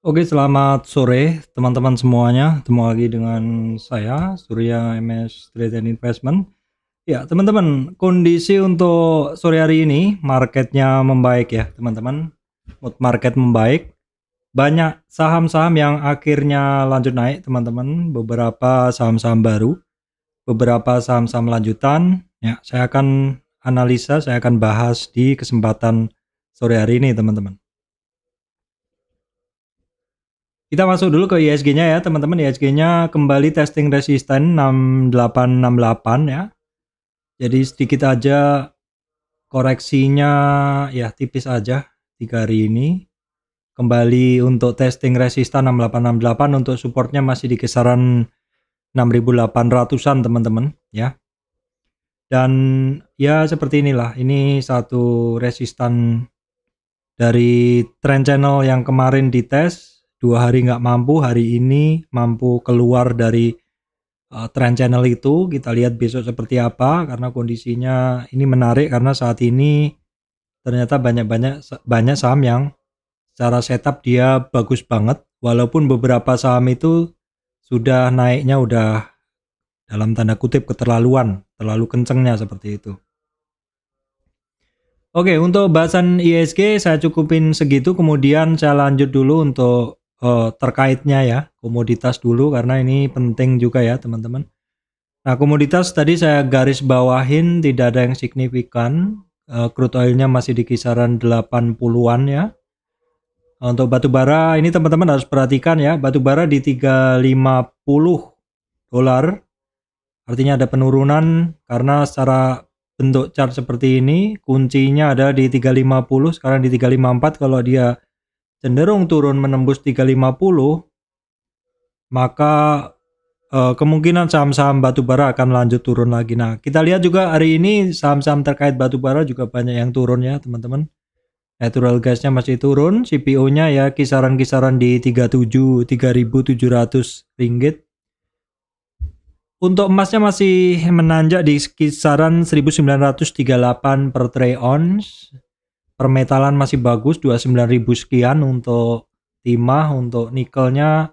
Oke, selamat sore teman-teman semuanya. Ketemu lagi dengan saya, Surya MS Trade and Investment. Ya, teman-teman, kondisi untuk sore hari ini marketnya membaik ya, teman-teman. Mood market membaik. Banyak saham-saham yang akhirnya lanjut naik, teman-teman. Beberapa saham-saham baru, beberapa saham-saham lanjutan. Ya, saya akan analisa, saya akan bahas di kesempatan sore hari ini, teman-teman. Kita masuk dulu ke ISG-nya ya, teman-teman. ISG-nya kembali testing resisten 6868 ya. Jadi sedikit aja koreksinya ya tipis aja 3 hari ini. Kembali untuk testing resisten 6868, untuk supportnya masih di kisaran 6800-an teman-teman ya. Dan ya seperti inilah, ini satu resisten dari trend channel yang kemarin dites 2 hari nggak mampu, hari ini mampu keluar dari trend channel itu. Kita lihat besok seperti apa, karena kondisinya ini menarik karena saat ini ternyata banyak saham yang secara setup dia bagus banget, walaupun beberapa saham itu sudah naiknya udah dalam tanda kutip keterlaluan, terlalu kencengnya seperti itu. Oke, untuk bahasan ISG saya cukupin segitu, kemudian saya lanjut dulu untuk terkaitnya ya, komoditas dulu karena ini penting juga ya teman-teman. Nah, komoditas tadi saya garis bawahin tidak ada yang signifikan. Crude oilnya masih di kisaran 80-an ya. Untuk batu bara ini teman-teman harus perhatikan ya, batu bara di 350 dolar. Artinya ada penurunan karena secara bentuk chart seperti ini kuncinya ada di 350, sekarang di 354. Kalau dia cenderung turun menembus 350, maka kemungkinan saham-saham batubara akan lanjut turun lagi. Nah, kita lihat juga hari ini saham-saham terkait batubara juga banyak yang turun ya, teman-teman. Natural gasnya masih turun, CPO-nya ya kisaran-kisaran di 37.700 ringgit. Untuk emasnya masih menanjak di kisaran 1938 per troy ounce. Permetalan masih bagus 29.000 sekian untuk timah. Untuk nikelnya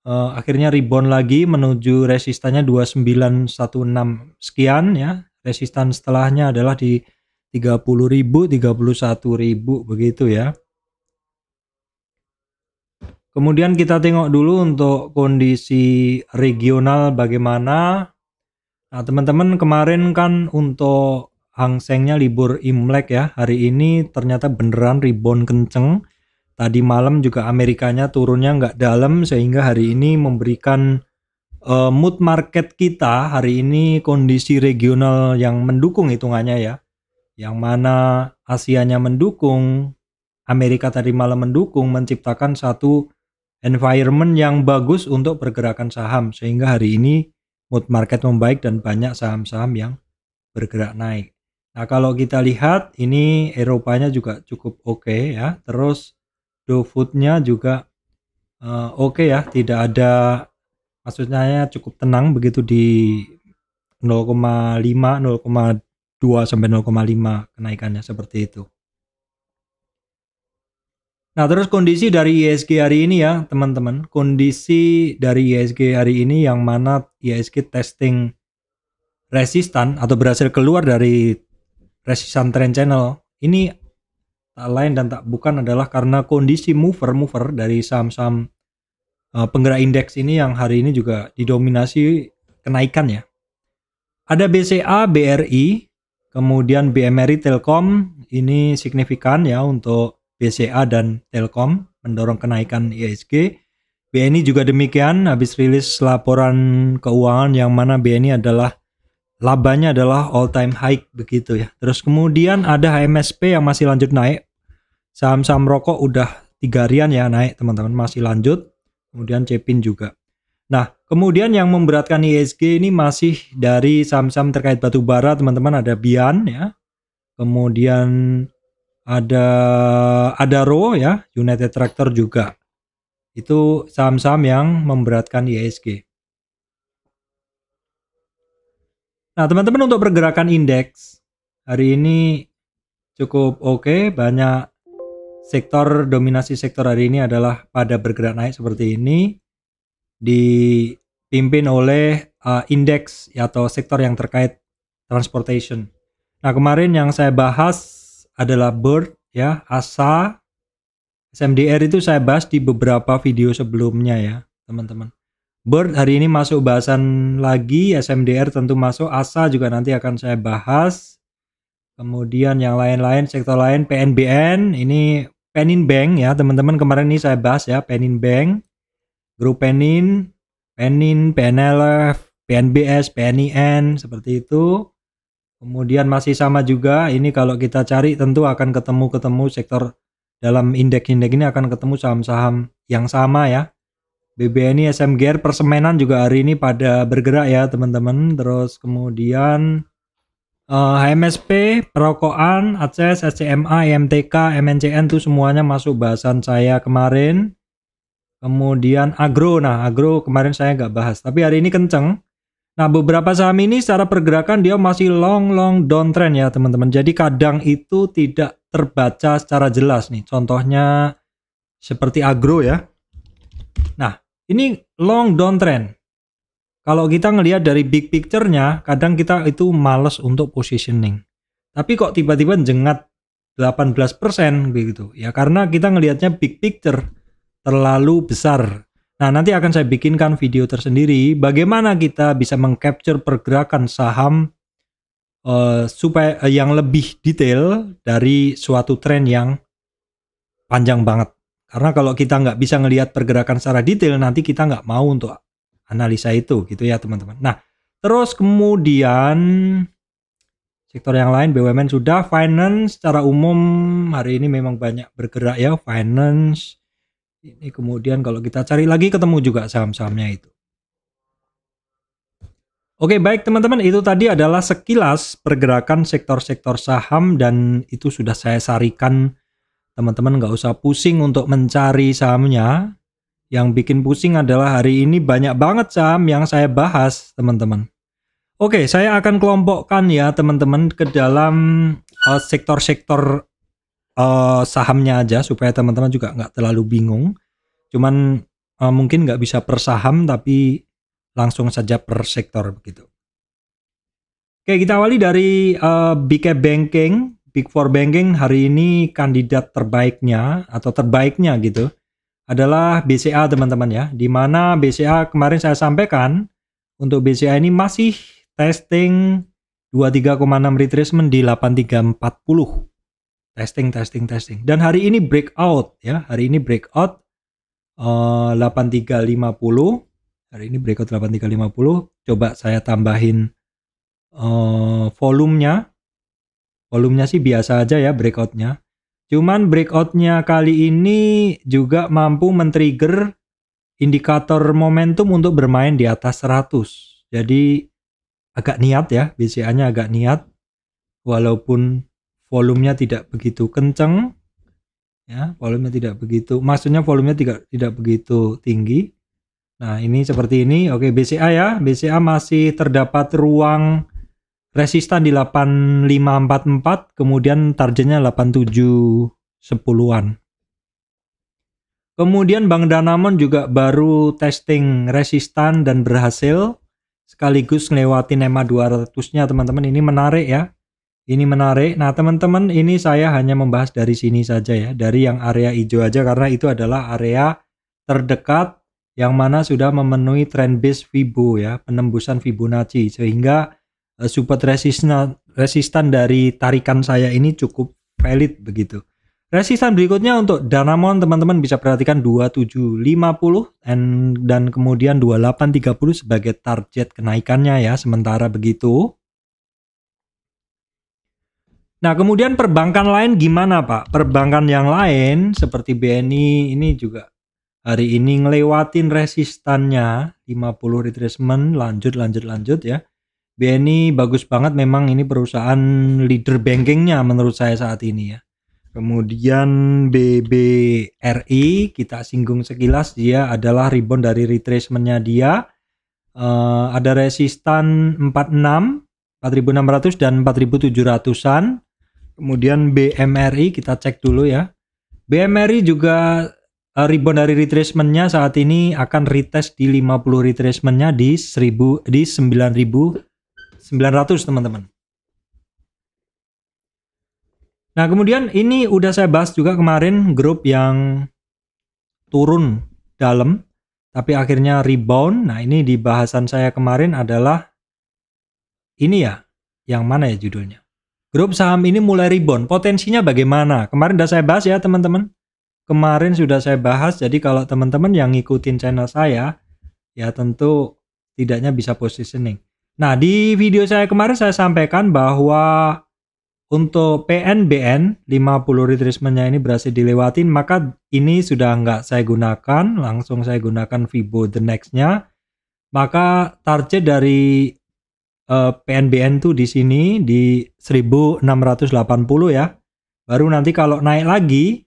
akhirnya rebound lagi menuju resistannya 2916 sekian ya. Resistan setelahnya adalah di 30.000, 31.000 begitu ya. Kemudian kita tengok dulu untuk kondisi regional bagaimana. Nah, teman-teman, kemarin kan untuk Hang Sengnya libur Imlek ya. Hari ini ternyata beneran rebound kenceng. Tadi malam juga Amerikanya turunnya nggak dalam, sehingga hari ini memberikan mood market kita hari ini kondisi regional yang mendukung hitungannya ya. Yang mana Asianya mendukung, Amerika tadi malam mendukung, menciptakan satu environment yang bagus untuk pergerakan saham, sehingga hari ini mood market membaik dan banyak saham-saham yang bergerak naik. Nah, kalau kita lihat ini Eropanya juga cukup oke ya. Terus Dow Food-nya juga oke ya, tidak ada, maksudnya cukup tenang begitu di 0,5, 0,2 sampai 0,5 kenaikannya seperti itu. Nah, terus kondisi dari ISG hari ini ya, teman-teman. Kondisi dari ISG hari ini yang mana ISG testing resistan atau berhasil keluar dari resistan trend channel. Ini tak lain dan tak bukan adalah karena kondisi mover dari saham-saham penggerak indeks ini yang hari ini juga didominasi kenaikan ya. Ada BCA, BRI, kemudian BMRI, Telkom. Ini signifikan ya untuk BCA dan Telkom mendorong kenaikan ISG. BNI juga demikian, habis rilis laporan keuangan yang mana BNI adalah labanya adalah all time high begitu ya. Terus kemudian ada HMSP yang masih lanjut naik. Saham-saham rokok udah 3 harian ya naik, teman-teman, masih lanjut. Kemudian Cepin juga. Nah, kemudian yang memberatkan ISG ini masih dari saham-saham terkait batu bara, teman-teman. Ada Bian ya. Kemudian ada Adaro ya, United Tractor juga. Itu saham-saham yang memberatkan ISG. Nah, teman-teman, untuk pergerakan indeks hari ini cukup oke, banyak dominasi sektor hari ini adalah pada bergerak naik seperti ini, dipimpin oleh indeks atau sektor yang terkait transportation. Nah, kemarin yang saya bahas adalah Bird ya, ASA, SMDR itu saya bahas di beberapa video sebelumnya ya, teman-teman. Bird hari ini masuk bahasan lagi, SMDR tentu masuk, ASA juga nanti akan saya bahas. Kemudian yang lain-lain, sektor lain, PNBN, ini Penin Bank ya, teman-teman. Kemarin ini saya bahas ya, Penin Bank, Grup Penin, PNLF, PNBS, PNIN, seperti itu. Kemudian masih sama juga, ini kalau kita cari tentu akan ketemu sektor dalam indeks-indeks ini akan ketemu saham-saham yang sama ya. BBNI, SMGR, persemenan juga hari ini pada bergerak ya teman-teman. Terus kemudian HMSP, perokokan, ACES, SCMA, IMTK, MNCN itu semuanya masuk bahasan saya kemarin. Kemudian agro, nah agro kemarin saya nggak bahas, tapi hari ini kenceng. Nah, beberapa saham ini secara pergerakan dia masih long downtrend ya teman-teman. Jadi kadang itu tidak terbaca secara jelas nih. Contohnya seperti agro ya. Nah, ini long downtrend. Kalau kita ngelihat dari big picture-nya, kadang kita itu males untuk positioning. Tapi kok tiba-tiba jengat 18% begitu. Ya karena kita ngelihatnya big picture terlalu besar. Nah, nanti akan saya bikinkan video tersendiri bagaimana kita bisa mengcapture pergerakan saham supaya yang lebih detail dari suatu tren yang panjang banget. Karena kalau kita nggak bisa ngelihat pergerakan secara detail, nanti kita nggak mau untuk analisa itu gitu ya teman-teman. Nah, terus kemudian sektor yang lain, BUMN sudah, finance secara umum hari ini memang banyak bergerak ya, finance. Ini kemudian kalau kita cari lagi ketemu juga saham-sahamnya itu. Oke, baik teman-teman, itu tadi adalah sekilas pergerakan sektor-sektor saham dan itu sudah saya sarikan. Teman-teman nggak usah pusing untuk mencari sahamnya. Yang bikin pusing adalah hari ini banyak banget saham yang saya bahas, teman-teman. Oke, saya akan kelompokkan ya, teman-teman, ke dalam sektor-sektor sahamnya aja, supaya teman-teman juga nggak terlalu bingung. Cuman mungkin nggak bisa per saham, tapi langsung saja per sektor, begitu. Oke, kita awali dari Big Cap Banking, Big Four Banking hari ini kandidat terbaiknya, atau terbaiknya gitu, adalah BCA teman-teman ya, dimana BCA kemarin saya sampaikan untuk BCA ini masih testing 23,6 retracement di 8340 testing dan hari ini breakout ya, hari ini breakout 8350, hari ini breakout 8350. Coba saya tambahin volumenya sih biasa aja ya breakoutnya. Cuman breakoutnya kali ini juga mampu men-trigger indikator momentum untuk bermain di atas 100. Jadi agak niat ya, BCA-nya agak niat. Walaupun volumenya tidak begitu kenceng. Ya, volumenya tidak begitu. Maksudnya volumenya tidak begitu tinggi. Nah, ini seperti ini. Oke, BCA ya. BCA masih terdapat ruang resistan di 8544, kemudian targetnya 8710-an. Kemudian Bank Danamon juga baru testing resistan dan berhasil, sekaligus ngelewatin EMA 200-nya teman-teman. Ini menarik ya. Ini menarik. Nah teman-teman, ini saya hanya membahas dari sini saja ya, dari yang area hijau aja, karena itu adalah area terdekat yang mana sudah memenuhi trend base Fibo ya, penembusan Fibonacci, sehingga support resistan dari tarikan saya ini cukup valid begitu. Resistan berikutnya untuk Danamon teman-teman bisa perhatikan 2750 dan kemudian 2830 sebagai target kenaikannya ya, sementara begitu. Nah, kemudian perbankan lain gimana Pak? Perbankan yang lain seperti BNI ini juga hari ini ngelewatin resistannya 50 retracement, lanjut ya. BNI bagus banget, memang ini perusahaan leader bankingnya menurut saya saat ini ya. Kemudian BBRI kita singgung sekilas, dia adalah rebound dari retracementnya dia. Ada resistan 46, 4600 dan 4700-an. Kemudian BMRI kita cek dulu ya. BMRI juga rebound dari retracement-nya saat ini akan retest di 50 retracement-nya di 9.900 teman-teman. Nah, kemudian ini udah saya bahas juga kemarin grup yang turun dalam tapi akhirnya rebound. Nah, ini di bahasan saya kemarin adalah ini ya, yang mana ya judulnya? Grup saham ini mulai rebound, potensinya bagaimana? Kemarin udah saya bahas ya teman-teman. Kemarin sudah saya bahas, jadi kalau teman-teman yang ngikutin channel saya, ya tentu tidaknya bisa positioning. Nah, di video saya kemarin saya sampaikan bahwa untuk PNBN 50 retracement-nya ini berhasil dilewatin, maka ini sudah nggak saya gunakan, langsung saya gunakan Fibo the next-nya. Maka target dari PNBN tuh di sini di 1680 ya. Baru nanti kalau naik lagi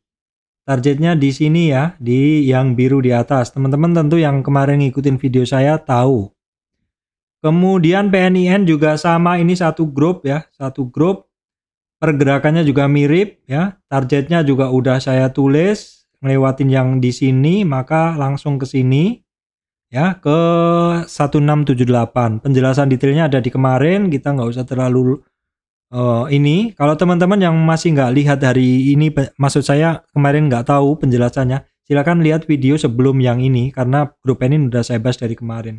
targetnya di sini ya, di yang biru di atas. Teman-teman tentu yang kemarin ngikutin video saya tahu. Kemudian PNIN juga sama, ini satu grup ya, satu grup. Pergerakannya juga mirip ya. Targetnya juga udah saya tulis, ngelewatin yang di sini, maka langsung ke sini ya, ke 1678. Penjelasan detailnya ada di kemarin, kita nggak usah terlalu ini. Kalau teman-teman yang masih nggak lihat hari ini, maksud saya kemarin nggak tahu penjelasannya, silakan lihat video sebelum yang ini karena grup ini udah saya bahas dari kemarin.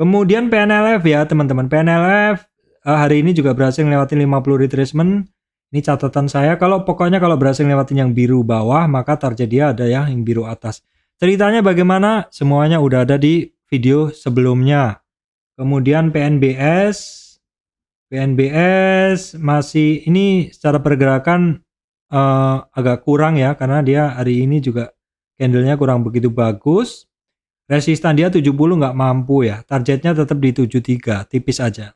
Kemudian PNLF ya teman-teman, PNLF hari ini juga berhasil ngelewatin 50 retracement. Ini catatan saya, pokoknya kalau berhasil ngelewatin yang biru bawah, maka target dia ada ya yang biru atas. Ceritanya bagaimana? Semuanya udah ada di video sebelumnya. Kemudian PNBS masih ini secara pergerakan agak kurang ya, karena dia hari ini juga candlenya kurang begitu bagus. Resistan dia 70 nggak mampu ya, targetnya tetap di 73, tipis aja.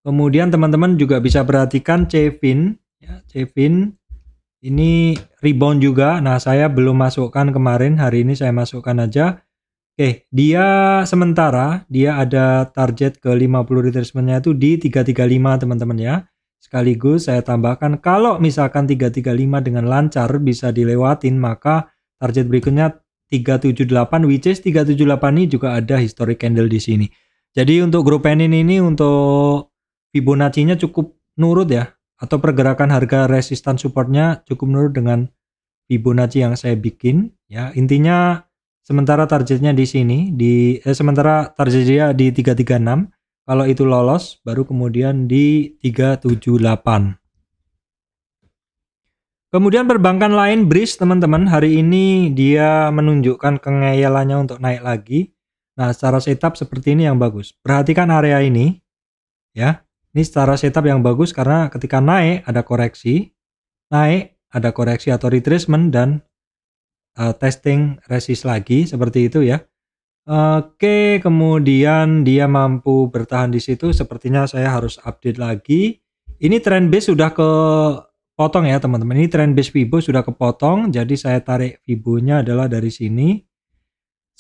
Kemudian teman-teman juga bisa perhatikan CFIN ya, CFIN ini rebound juga. Nah, saya belum masukkan kemarin, hari ini saya masukkan aja. Oke, dia sementara dia ada target ke 50 retracement-nya itu di 335 teman-teman ya. Sekaligus saya tambahkan kalau misalkan 335 dengan lancar bisa dilewatin, maka target berikutnya 378, which is 378 ini juga ada historic candle di sini. Jadi untuk grup PNIN ini untuk Fibonacci-nya cukup nurut ya, atau pergerakan harga resistan supportnya cukup nurut dengan Fibonacci yang saya bikin ya. Intinya sementara targetnya di sini sementara target dia di 336, kalau itu lolos baru kemudian di 378. Kemudian perbankan lain BRIS teman-teman, hari ini dia menunjukkan kengeyalannya untuk naik lagi. Nah, secara setup seperti ini yang bagus. Perhatikan area ini ya. Ini secara setup yang bagus karena ketika naik ada koreksi, atau retracement dan testing resist lagi seperti itu ya. Oke, kemudian dia mampu bertahan di situ. Sepertinya saya harus update lagi. Ini trend base sudah kepotong ya teman-teman. Ini trend base Fibo sudah kepotong, jadi saya tarik Fibonya adalah dari sini.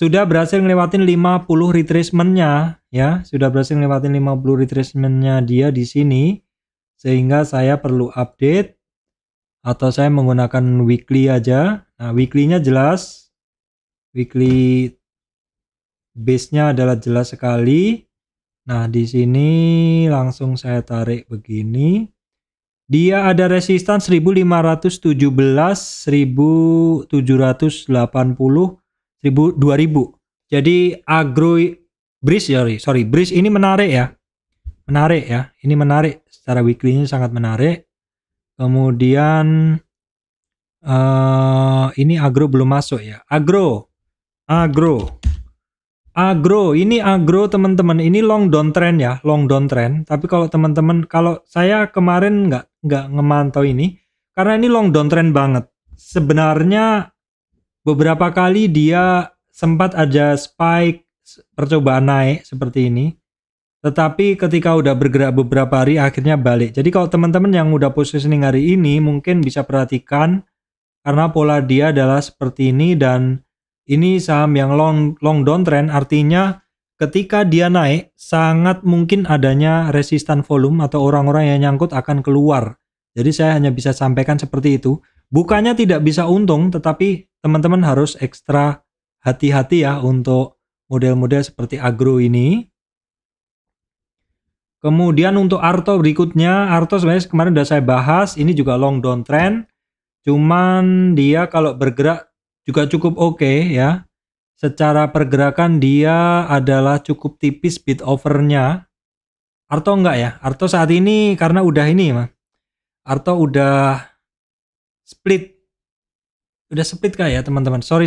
Sudah berhasil ngelewatin 50 retracement-nya ya, sudah berhasil ngelewatin 50 retracement-nya dia di sini, sehingga saya perlu update atau saya menggunakan weekly aja. Nah, weekly-nya jelas, weekly base-nya adalah jelas sekali. Nah, di sini langsung saya tarik begini. Dia ada resistan 1517, 1780, 2000. Jadi BRIS ini menarik ya. Ini menarik secara weekly-nya, sangat menarik. Kemudian ini agro belum masuk ya. Agro ini teman-teman, ini long down trend ya, long down trend. Tapi kalau teman-teman, kalau saya kemarin nggak ngemantau ini karena ini long down trend banget. Sebenarnya beberapa kali dia sempat aja spike percobaan naik seperti ini, tetapi ketika udah bergerak beberapa hari akhirnya balik. Jadi kalau teman-teman yang udah positioning hari ini mungkin bisa perhatikan karena pola dia adalah seperti ini, dan ini saham yang long downtrend, artinya ketika dia naik sangat mungkin adanya resistan volume atau orang-orang yang nyangkut akan keluar Jadi saya hanya bisa sampaikan seperti itu. Bukannya tidak bisa untung, tetapi teman-teman harus ekstra hati-hati ya untuk model-model seperti agro ini. Kemudian untuk Arto berikutnya, Arto sebenarnya kemarin sudah saya bahas, ini juga long downtrend. Cuman dia kalau bergerak juga cukup oke ya. Secara pergerakan dia adalah cukup tipis bid overnya. Arto enggak ya? Arto saat ini karena udah ini mah. Arto udah split. Udah split kah ya teman-teman? Sorry.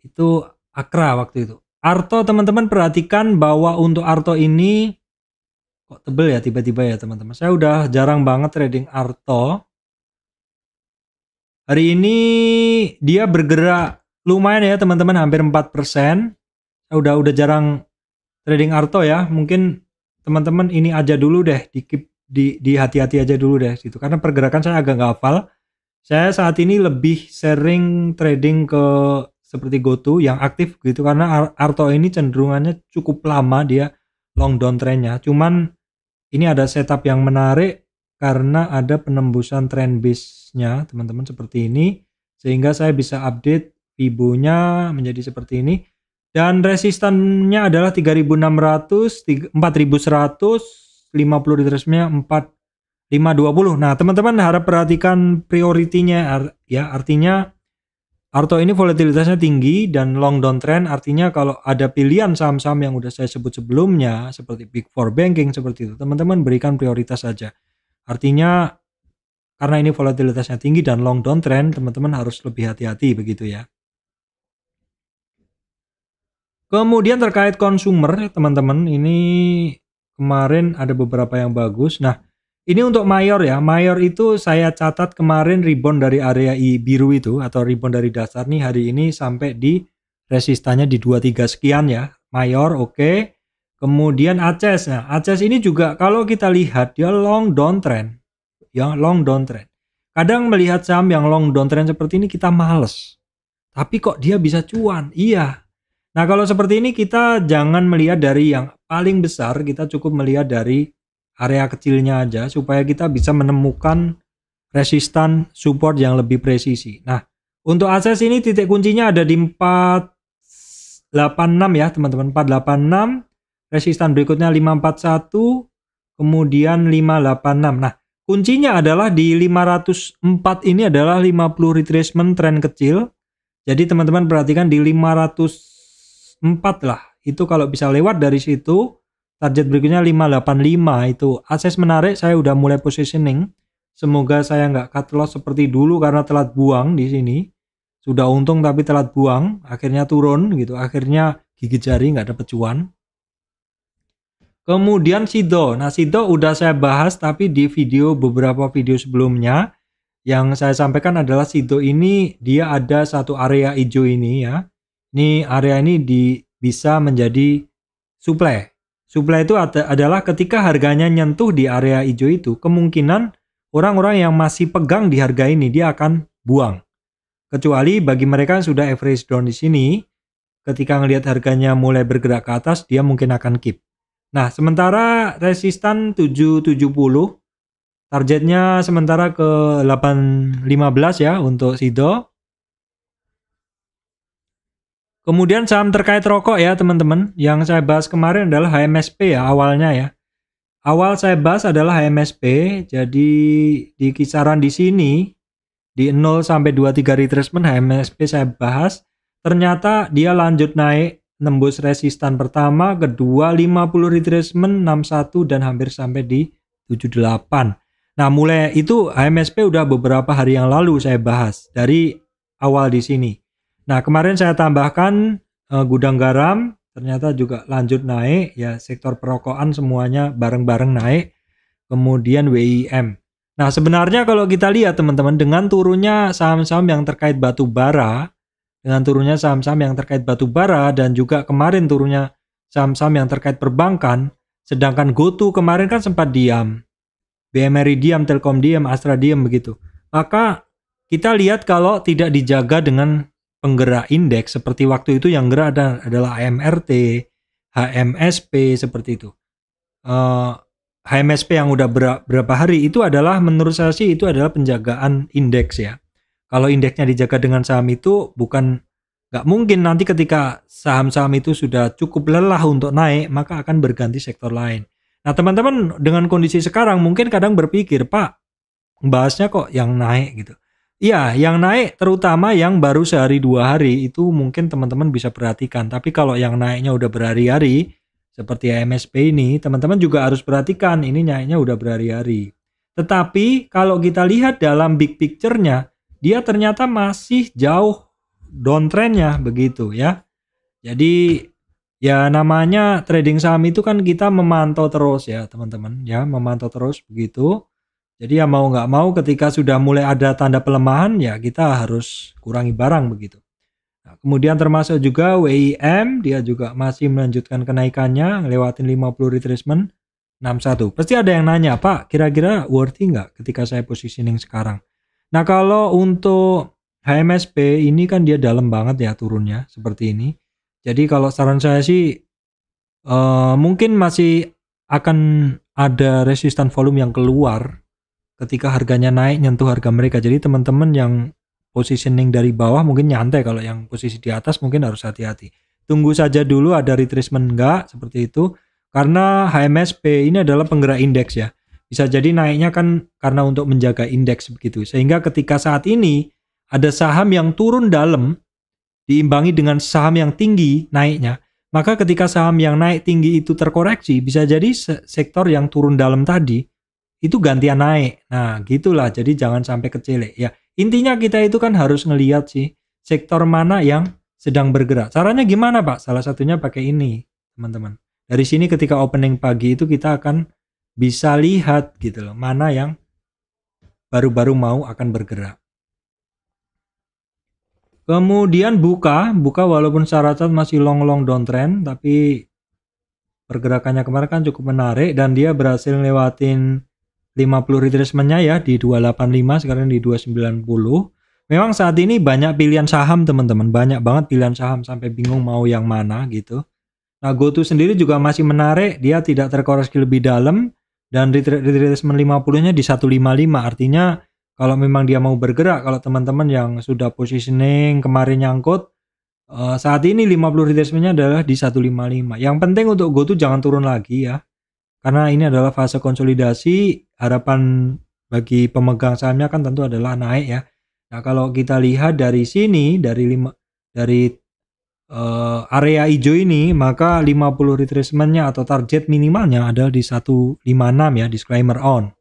Itu Akra waktu itu. Arto teman-teman perhatikan bahwa untuk Arto ini kok tebel ya tiba-tiba ya teman-teman. Saya udah jarang banget trading Arto. Hari ini dia bergerak lumayan ya teman-teman, hampir 4%. Saya udah jarang trading Arto ya. Mungkin teman-teman ini aja dulu deh, di hati-hati aja dulu deh gitu. Karena pergerakan saya agak nggak hafal. Saya saat ini lebih sering trading ke seperti GoTo yang aktif gitu, karena Arto ini cenderungannya cukup lama dia long downtrendnya. Cuman ini ada setup yang menarik karena ada penembusan trend base-nya teman-teman seperti ini, sehingga saya bisa update Fibo-nya menjadi seperti ini, dan resistannya adalah 3600, 4100, 50 retracement-nya 4520. Nah teman-teman harap perhatikan prioritinya ya, artinya Arto ini volatilitasnya tinggi dan long downtrend, artinya kalau ada pilihan saham-saham yang udah saya sebut sebelumnya seperti Big Four Banking seperti itu, teman-teman berikan prioritas saja. Artinya karena ini volatilitasnya tinggi dan long downtrend, teman-teman harus lebih hati-hati begitu ya. Kemudian terkait consumer teman-teman, ini kemarin ada beberapa yang bagus. Nah ini untuk Mayor ya, Mayor itu saya catat kemarin rebound dari area biru itu atau rebound dari dasar nih hari ini sampai di resistannya di 23 sekian ya. Mayor oke. Kemudian Aces, nah Aces ini juga kalau kita lihat dia long downtrend ya, long downtrend. Kadang melihat saham yang long downtrend seperti ini kita males, tapi kok dia bisa cuan? Iya. Nah kalau seperti ini kita jangan melihat dari yang paling besar, kita cukup melihat dari area kecilnya aja supaya kita bisa menemukan resistan support yang lebih presisi. Nah untuk Aces ini titik kuncinya ada di 486 ya teman-teman, 486. Resistan berikutnya 541, kemudian 586. Nah kuncinya adalah di 504 ini adalah 50 retracement trend kecil. Jadi teman-teman perhatikan di 504 lah, itu kalau bisa lewat dari situ. Target berikutnya 585 itu. Akses menarik, saya udah mulai positioning. Semoga saya nggak cut loss seperti dulu karena telat buang di sini. Sudah untung tapi telat buang, akhirnya turun gitu. Akhirnya gigit jari nggak dapet cuan. Kemudian Sido. Nah Sido udah saya bahas tapi di beberapa video sebelumnya. Yang saya sampaikan adalah Sido ini dia ada satu area hijau ini ya. Ini area ini bisa menjadi supply. Supply itu adalah ketika harganya nyentuh di area hijau itu, kemungkinan orang-orang yang masih pegang di harga ini dia akan buang. Kecuali bagi mereka yang sudah average down di sini, ketika ngelihat harganya mulai bergerak ke atas, dia mungkin akan keep. Nah, sementara resistan 770, targetnya sementara ke 815 ya untuk Sido. Kemudian saham terkait rokok ya teman-teman, yang saya bahas kemarin adalah HMSP ya awalnya ya. Awal saya bahas adalah HMSP, jadi di kisaran di sini, di 0 sampai 23 retracement HMSP saya bahas, ternyata dia lanjut naik, nembus resistan pertama, kedua 50 retracement, 61 dan hampir sampai di 78. Nah mulai itu HMSP udah beberapa hari yang lalu saya bahas, dari awal di sini. Nah kemarin saya tambahkan gudang garam, ternyata juga lanjut naik ya, sektor perokokan semuanya bareng-bareng naik. Kemudian WIM. Nah sebenarnya kalau kita lihat teman-teman, dengan turunnya saham-saham yang terkait batu bara, dan juga kemarin turunnya saham-saham yang terkait perbankan, sedangkan GoTo kemarin kan sempat diam, BMRI diam, Telkom diam, Astra diam begitu. Maka kita lihat kalau tidak dijaga dengan penggerak indeks seperti waktu itu yang gerak adalah AMRT, HMSP seperti itu. HMSP yang udah berapa hari itu adalah, menurut saya sih itu adalah penjagaan indeks ya. Kalau indeksnya dijaga dengan saham itu, nggak mungkin nanti ketika saham-saham itu sudah cukup lelah untuk naik, maka akan berganti sektor lain. Nah teman-teman dengan kondisi sekarang mungkin kadang berpikir, Pak, bahasnya kok yang naik gitu. Iya, yang naik terutama yang baru sehari 2 hari itu mungkin teman-teman bisa perhatikan. Tapi kalau yang naiknya udah berhari-hari, seperti HMSP ini, teman-teman juga harus perhatikan ini naiknya udah berhari-hari. Tetapi kalau kita lihat dalam big picture-nya, dia ternyata masih jauh downtrend-nya begitu ya. Jadi ya namanya trading saham itu kan kita memantau terus ya teman-teman ya, memantau terus begitu. Jadi ya mau nggak mau ketika sudah mulai ada tanda pelemahan ya kita harus kurangi barang begitu. Nah, kemudian termasuk juga WIM, dia juga masih melanjutkan kenaikannya ngelewatin 50 retracement 61. Pasti ada yang nanya, Pak kira-kira worthy nggak ketika saya positioning sekarang? Nah kalau untuk HMSP ini kan dia dalam banget ya turunnya seperti ini. Jadi kalau saran saya sih mungkin masih akan ada resistan volume yang keluar ketika harganya naik nyentuh harga mereka. Jadi teman-teman yang positioning dari bawah mungkin nyantai, kalau yang posisi di atas mungkin harus hati-hati. Tunggu saja dulu ada retracement enggak seperti itu. Karena HMSP ini adalah penggerak indeks ya. Bisa jadi naiknya kan karena untuk menjaga indeks begitu. Sehingga ketika saat ini ada saham yang turun dalam diimbangi dengan saham yang tinggi naiknya, maka ketika saham yang naik tinggi itu terkoreksi, bisa jadi sektor yang turun dalam tadi itu gantian naik. Nah, gitulah. Jadi jangan sampai kecele ya. Intinya kita itu kan harus ngelihat sih sektor mana yang sedang bergerak. Caranya gimana, Pak? Salah satunya pakai ini, teman-teman. Dari sini ketika opening pagi itu kita akan bisa lihat gitu loh, mana yang baru-baru mau akan bergerak. Kemudian buka walaupun secara chart masih long downtrend, tapi pergerakannya kemarin kan cukup menarik dan dia berhasil lewatin 50 retracement-nya ya di 285, sekarang di 290. Memang saat ini banyak pilihan saham teman-teman, banyak banget pilihan saham sampai bingung mau yang mana gitu. Nah, GoTo sendiri juga masih menarik, dia tidak terkoreksi lebih dalam dan retracement 50-nya di 155. Artinya kalau memang dia mau bergerak, kalau teman-teman yang sudah positioning kemarin nyangkut, saat ini 50 retracement-nya adalah di 155. Yang penting untuk GoTo jangan turun lagi ya. Karena ini adalah fase konsolidasi, harapan bagi pemegang sahamnya kan tentu adalah naik ya. Nah, kalau kita lihat dari sini dari area hijau ini, maka 50 retracement-nya atau target minimalnya adalah di 156 ya, disclaimer on.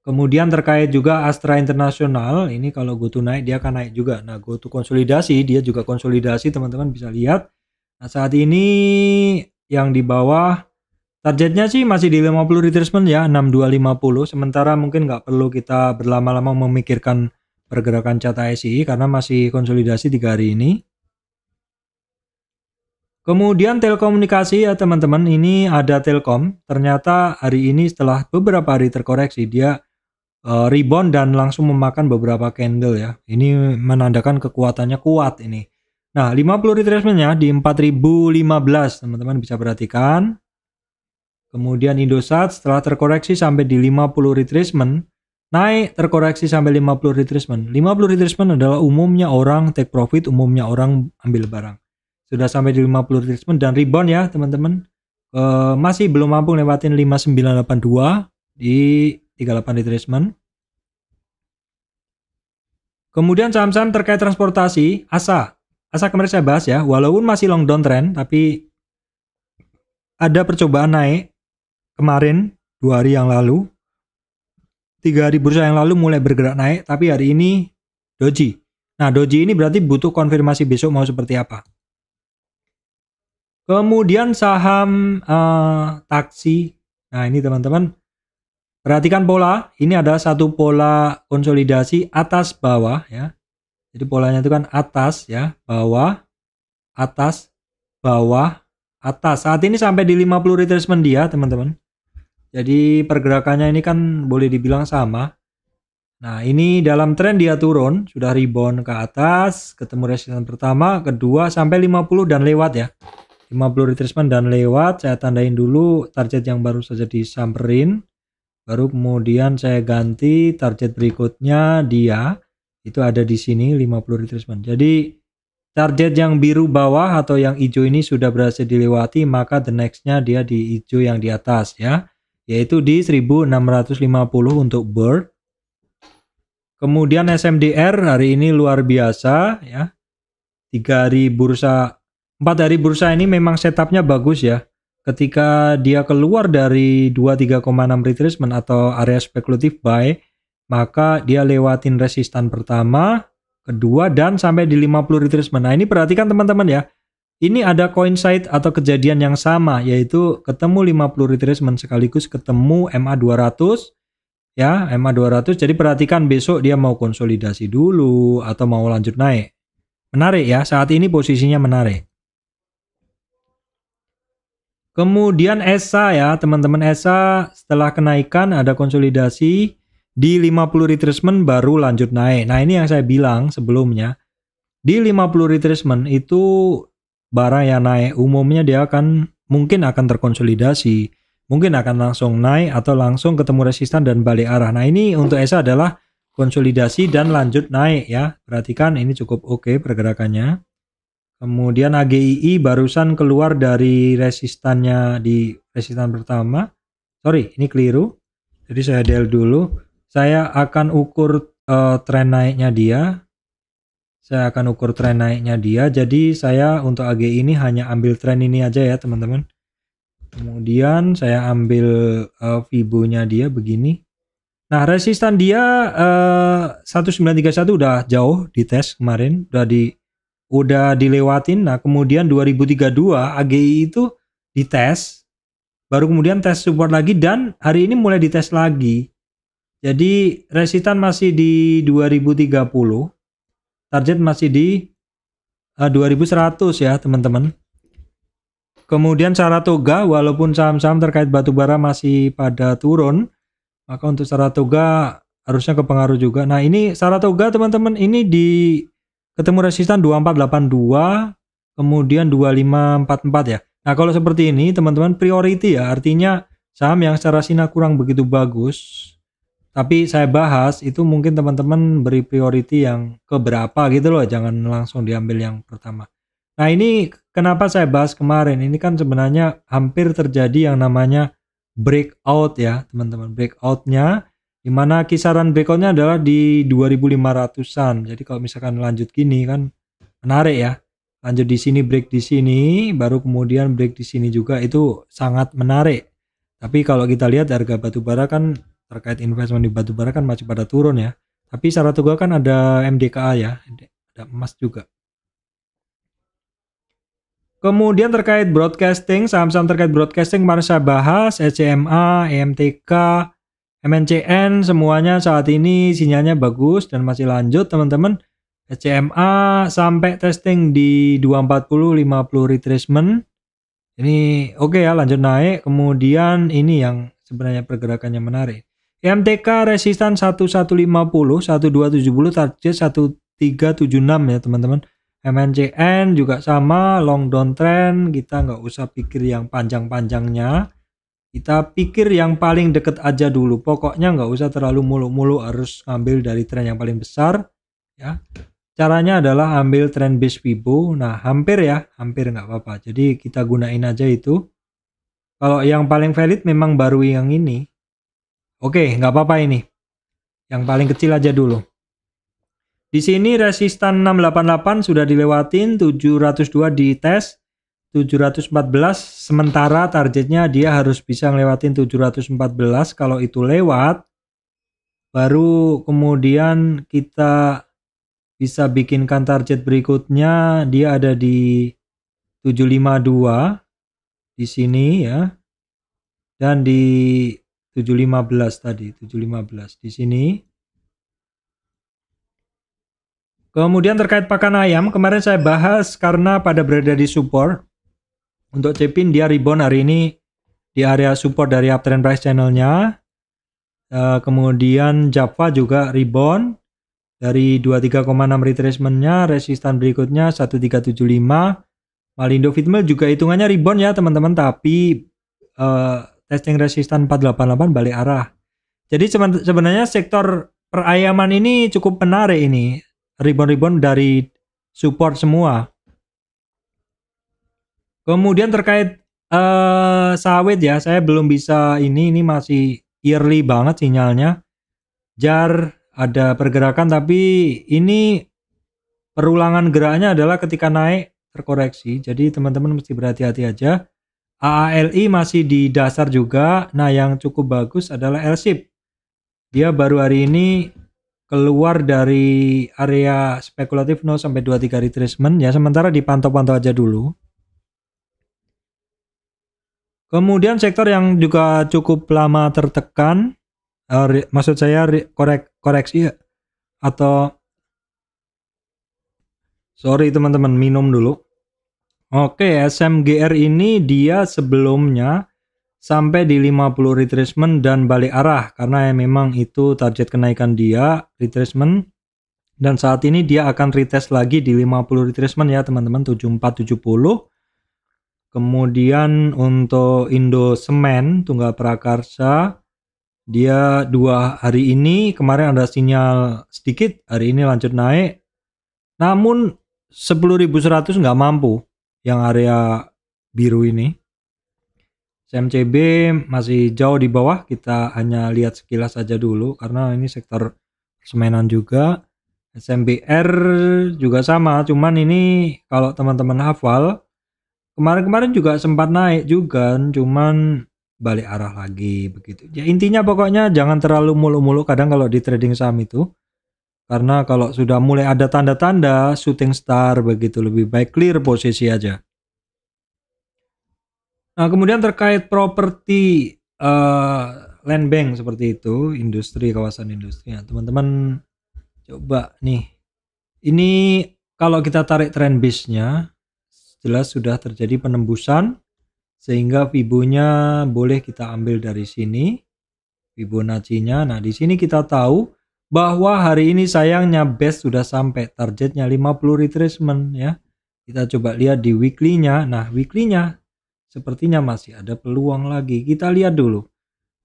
Kemudian terkait juga Astra International, ini kalau GoTo naik dia akan naik juga. Nah, GoTo konsolidasi, dia juga konsolidasi, teman-teman bisa lihat. Nah, saat ini yang di bawah targetnya sih masih di 50 retracement ya, 6250. Sementara mungkin nggak perlu kita berlama-lama memikirkan pergerakan chart ASI karena masih konsolidasi 3 hari ini. Kemudian telekomunikasi ya teman-teman, ini ada Telkom. Ternyata hari ini setelah beberapa hari terkoreksi dia rebound dan langsung memakan beberapa candle ya. Ini menandakan kekuatannya kuat ini. Nah, 50 retracement-nya di 4015 teman-teman bisa perhatikan. Kemudian Indosat setelah terkoreksi sampai di 50 retracement, naik terkoreksi sampai 50 retracement. 50 retracement adalah umumnya orang take profit, umumnya orang ambil barang. Sudah sampai di 50 retracement dan rebound ya teman-teman. Masih belum mampu lewatin 5982 di 38 retracement. Kemudian saham-saham terkait transportasi, ASA kemarin saya bahas ya, walaupun masih long downtrend tapi ada percobaan naik kemarin 2 hari yang lalu, 3 hari bursa yang lalu mulai bergerak naik, tapi hari ini doji. Nah, doji ini berarti butuh konfirmasi besok mau seperti apa. Kemudian saham taksi. Nah, ini teman-teman perhatikan pola. Ini adalah satu pola konsolidasi atas bawah ya. Jadi polanya itu kan atas ya, bawah, atas, bawah, atas. Saat ini sampai di 50 retracement dia, teman-teman. Jadi pergerakannya ini kan boleh dibilang sama. Nah, ini dalam tren dia turun, sudah rebound ke atas, ketemu resistance pertama, kedua sampai 50 dan lewat ya. 50 retracement dan lewat, saya tandain dulu target yang baru saja disamperin. Baru kemudian saya ganti target berikutnya dia itu ada di sini 50 retracement. Jadi target yang biru bawah atau yang hijau ini sudah berhasil dilewati, maka the next-nya dia di hijau yang di atas ya, yaitu di 1650 untuk bird. Kemudian SMDR hari ini luar biasa ya. 4 hari bursa ini memang setupnya bagus ya. Ketika dia keluar dari 23,6 retracement atau area speculative buy, maka dia lewatin resistan pertama, kedua, dan sampai di 50 retracement. Nah ini perhatikan teman-teman ya. Ini ada coincide atau kejadian yang sama, yaitu ketemu 50 retracement sekaligus ketemu MA 200 ya, MA 200. Jadi perhatikan besok dia mau konsolidasi dulu atau mau lanjut naik. Menarik ya, saat ini posisinya menarik. Kemudian ESA ya, teman-teman, ESA setelah kenaikan ada konsolidasi di 50 retracement baru lanjut naik. Nah, ini yang saya bilang sebelumnya. Di 50 retracement itu barang yang naik umumnya dia mungkin akan terkonsolidasi, mungkin akan langsung naik atau langsung ketemu resistan dan balik arah. Nah, ini untuk ESA adalah konsolidasi dan lanjut naik ya. Perhatikan ini cukup oke pergerakannya. Kemudian AGII barusan keluar dari resistannya di resistan pertama. Sorry, ini keliru. Jadi saya del dulu. Saya akan ukur tren naiknya dia. Jadi saya untuk AGI ini hanya ambil tren ini aja ya teman-teman. Kemudian saya ambil Fibo-nya dia begini. Nah, resistan dia 1931 udah jauh dites kemarin, udah dilewatin. Nah, kemudian 2032 AGI itu dites, baru kemudian tes support lagi dan hari ini mulai dites lagi. Jadi resistan masih di 2030, target masih di 2100 ya teman-teman. Kemudian Saratoga, walaupun saham-saham terkait batubara masih pada turun, maka untuk Saratoga harusnya kepengaruh juga. Nah ini Saratoga teman-teman, ini di ketemu resistan 2482, kemudian 2544 ya. Nah kalau seperti ini teman-teman priority ya, artinya saham yang secara SINA kurang begitu bagus, tapi saya bahas itu mungkin teman-teman beri priority yang keberapa gitu loh, jangan langsung diambil yang pertama. Nah ini kenapa saya bahas kemarin, ini kan sebenarnya hampir terjadi yang namanya breakout ya teman-teman. Breakoutnya dimana kisaran breakoutnya adalah di 2500-an. Jadi kalau misalkan lanjut gini kan menarik ya. Lanjut di sini, break di sini, baru kemudian break di sini juga, itu sangat menarik. Tapi kalau kita lihat harga batubara kan terkait investment di batubara kan masih pada turun ya. Tapi Saratoga kan ada MDKA ya, ada emas juga. Kemudian terkait broadcasting, saham-saham terkait broadcasting kemarin saya bahas, SCMA, EMTK, MNCN, semuanya saat ini sinyalnya bagus dan masih lanjut teman-teman. SCMA sampai testing di 240 50 retracement. Ini oke ya, lanjut naik. Kemudian ini yang sebenarnya pergerakannya menarik. EMTK resistan 1150, 1270, target 1376 ya teman-teman. MNCN juga sama, long down trend, kita nggak usah pikir yang panjang-panjangnya. Kita pikir yang paling deket aja dulu. Pokoknya nggak usah terlalu mulu-mulu harus ngambil dari tren yang paling besar. Ya, caranya adalah ambil tren base Fibo. Nah, hampir nggak apa-apa. Jadi kita gunain aja itu. Kalau yang paling valid memang baru yang ini. Oke, nggak apa-apa ini. Yang paling kecil aja dulu. Di sini resistan 688 sudah dilewatin, 702 di tes. 714, sementara targetnya dia harus bisa ngelewatin 714. Kalau itu lewat, baru kemudian kita bisa bikinkan target berikutnya. Dia ada di 752 di sini ya, dan di 715 tadi, 715 di sini. Kemudian terkait pakan ayam, kemarin saya bahas karena pada berada di support. Untuk Cepin dia rebound hari ini di area support dari uptrend price channelnya. Kemudian Java juga rebound dari 23,6 retracementnya, resistan berikutnya 1375 Malindo Fitmil juga hitungannya rebound ya teman-teman, tapi testing resistan 488 balik arah. Jadi sebenarnya sektor perayaman ini cukup menarik ini. Rebound dari support semua. Kemudian terkait sawit ya, saya belum bisa ini masih yearly banget sinyalnya. JAR ada pergerakan, tapi ini perulangan geraknya adalah ketika naik terkoreksi. Jadi teman-teman mesti berhati-hati aja. AALI masih di dasar juga. Nah, yang cukup bagus adalah LSIP. Dia baru hari ini keluar dari area spekulatif 0 sampai 23 retracement ya, sementara dipantau-pantau aja dulu. Kemudian sektor yang juga cukup lama tertekan, maksud saya koreksi atau sorry teman-teman, minum dulu. Oke, SMGR ini dia sebelumnya sampai di 50 retracement dan balik arah karena memang itu target kenaikan dia retracement, dan saat ini dia akan retest lagi di 50 retracement ya teman-teman, 7470. Kemudian untuk Indo Semen Tunggal Prakarsa, dia 2 hari ini kemarin ada sinyal sedikit, hari ini lanjut naik. Namun 10.100 nggak mampu yang area biru ini. SMCB masih jauh di bawah, kita hanya lihat sekilas aja dulu karena ini sektor semenan juga. SMBR juga sama, cuman ini kalau teman-teman hafal kemarin-kemarin juga sempat naik juga, cuman balik arah lagi begitu. Ya intinya pokoknya jangan terlalu muluk-muluk kadang kalau di trading saham itu. Karena kalau sudah mulai ada tanda-tanda shooting star begitu, lebih baik clear posisi aja. Nah, kemudian terkait properti land bank seperti itu, industri, kawasan industri. Nah, teman-teman coba nih. Ini kalau kita tarik trend base-nya jelas sudah terjadi penembusan sehingga Fibo-nya boleh kita ambil dari sini, Fibonacci-nya. Nah, di sini kita tahu bahwa hari ini sayangnya base sudah sampai targetnya 50 retracement ya. Kita coba lihat di weekly-nya. Nah, weekly-nya sepertinya masih ada peluang lagi. Kita lihat dulu.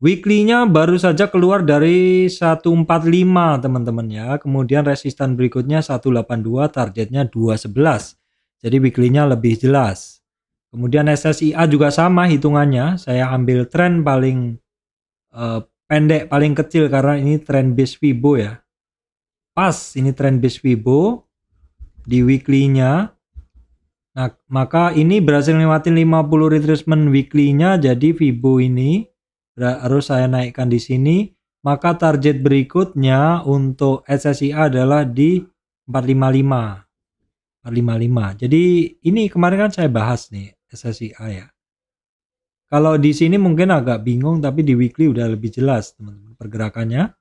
Weekly-nya baru saja keluar dari 145 teman-teman ya. Kemudian resistan berikutnya 182, targetnya 211. Jadi weekly-nya lebih jelas. Kemudian SSIA juga sama hitungannya. Saya ambil tren paling pendek, paling kecil karena ini trend base Fibo ya. Pas ini trend base Fibo di weekly-nya. Nah, maka ini berhasil lewatin 50 retracement weekly-nya, jadi Fibo ini harus saya naikkan di sini. Maka target berikutnya untuk SSIA adalah di 455. Jadi ini kemarin kan saya bahas nih SSIA ya. Kalau di sini mungkin agak bingung, tapi di weekly udah lebih jelas teman-teman pergerakannya.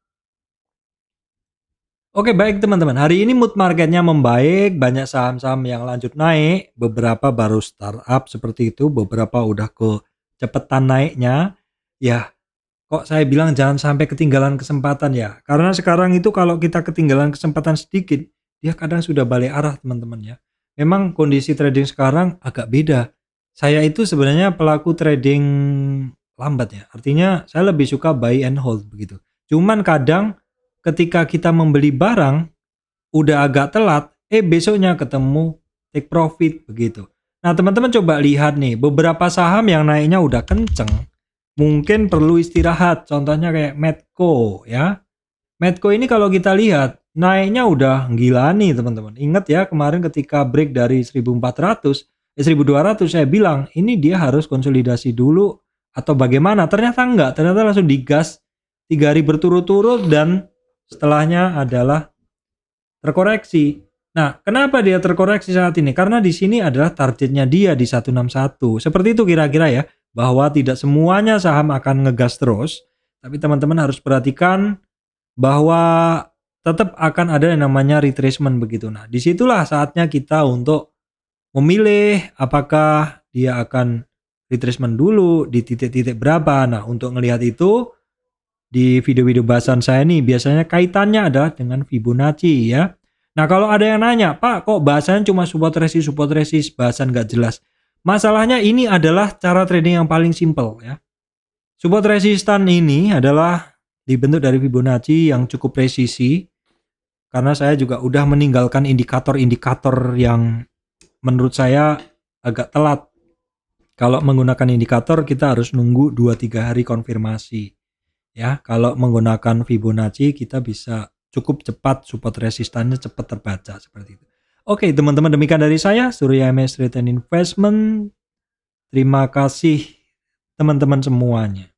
Oke, baik teman-teman. Hari ini mood marketnya membaik, banyak saham-saham yang lanjut naik, beberapa baru startup seperti itu, beberapa udah kecepatan naiknya. Ya, kok saya bilang jangan sampai ketinggalan kesempatan ya. Karena sekarang itu kalau kita ketinggalan kesempatan sedikit, dia kadang sudah balik arah teman-teman ya. Memang kondisi trading sekarang agak beda. Saya itu sebenarnya pelaku trading lambat ya. Artinya saya lebih suka buy and hold begitu. Cuman kadang ketika kita membeli barang udah agak telat, besoknya ketemu take profit begitu. Nah, teman-teman coba lihat nih, beberapa saham yang naiknya udah kenceng mungkin perlu istirahat. Contohnya kayak Medco ya. Medco ini kalau kita lihat naiknya udah gila nih teman-teman. Ingat ya kemarin ketika break dari 1400, 1200 saya bilang ini dia harus konsolidasi dulu atau bagaimana. Ternyata enggak, ternyata langsung digas 3 hari berturut-turut dan setelahnya adalah terkoreksi. Nah, kenapa dia terkoreksi saat ini? Karena di sini adalah targetnya dia di 161. Seperti itu kira-kira ya, bahwa tidak semuanya saham akan ngegas terus, tapi teman-teman harus perhatikan bahwa tetap akan ada yang namanya retracement begitu. Nah, disitulah saatnya kita untuk memilih apakah dia akan retracement dulu di titik-titik berapa. Nah, untuk ngelihat itu di video-video bahasan saya nih biasanya kaitannya adalah dengan Fibonacci ya. Nah kalau ada yang nanya, Pak kok bahasanya cuma support resist, bahasan nggak jelas. Masalahnya ini adalah cara trading yang paling simple ya. Support resistan ini adalah dibentuk dari Fibonacci yang cukup presisi. Karena saya juga udah meninggalkan indikator-indikator yang menurut saya agak telat. Kalau menggunakan indikator kita harus nunggu 2-3 hari konfirmasi. Ya, kalau menggunakan Fibonacci kita bisa cukup cepat, support resistannya cepat terbaca seperti itu. Oke, teman-teman, demikian dari saya, Surya MS Trade and Investment. Terima kasih teman-teman semuanya.